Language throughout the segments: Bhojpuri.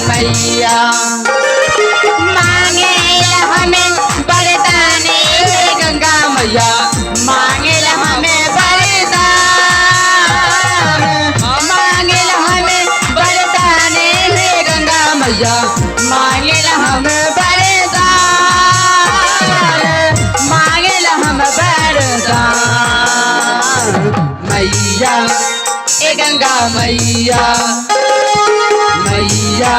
मैया मांगे हमें वरदान हे गंगा मैया मांगे हमें वरदान मांगे हमें वरदान हे गंगा मैया मांगे हमें वरदान मांगे हम वरदान मैया ए गंगा मैया मैया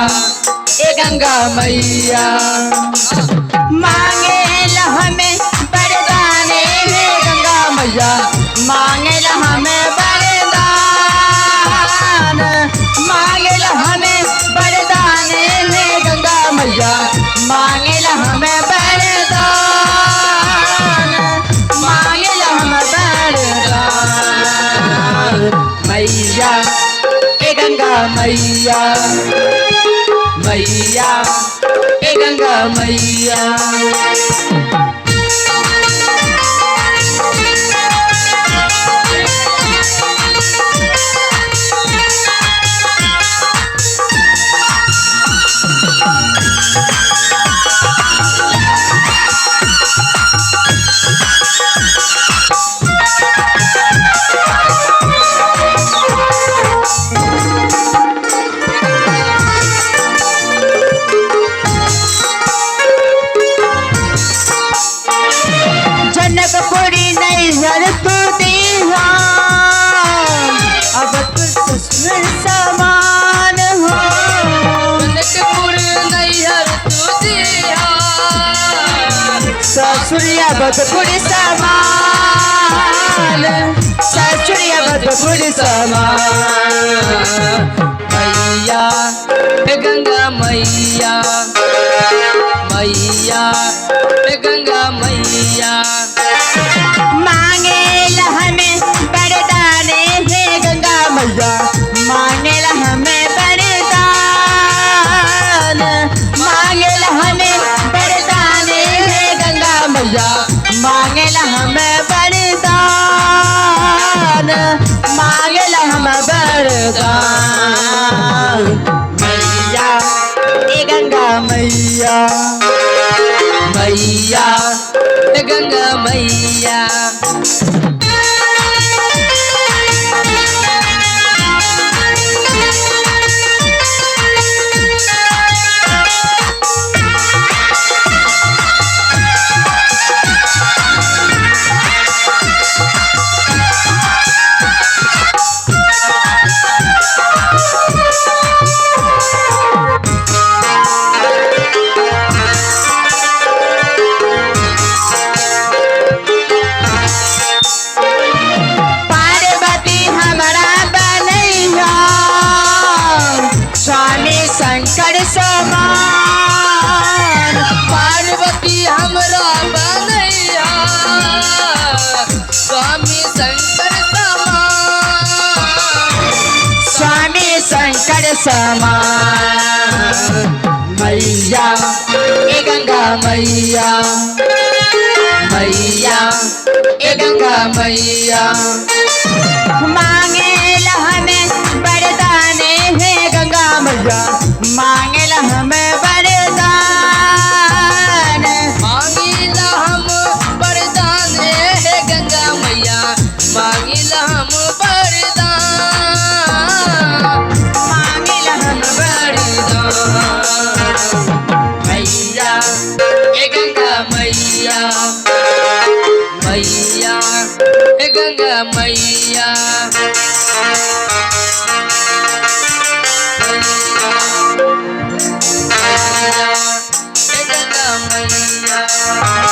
ए गंगा मैया मांगे हमें वरदान हे गंगा मैया मांगे हमें वरदान मांगे हमें वरदान हे गंगा मैया मांगे हमें वरदान मांगे हम वरदान मैया ए गंगा मैया मैया ए गंगा मैया जनकपुरी नैहर तू दीहा अब तू ससुर समान हो जनकपुर नैहर तू दीहा ससुरिया बदपुरी समान ससुरिया बदपुरी समान मैया गंगा मैया मैया गंगा मैया मांगे हमें वरदान हे गंगा मैया मांगे हमें वरदान मांगे हमें वरदान हे गंगा मैया मांगे हमें वरदान मांगे हम वरदान मैया ए गंगा मैया मैया गंगा मैया शंकर समान पार्वती हमरा बनैया स्वामी शंकर समान स्वामी शंकर समान मैया ए गंगा मैया मैया ए गंगा मैया मांगे हमें वरदान हे गंगा मैया मांगे हमें वरदान मांगिला हम वरदान हे गंगा मैया मांगिला हम वरदान मांगिला हम वरदान मैया ए गंगा मैया मैया ए गंगा मैया मैया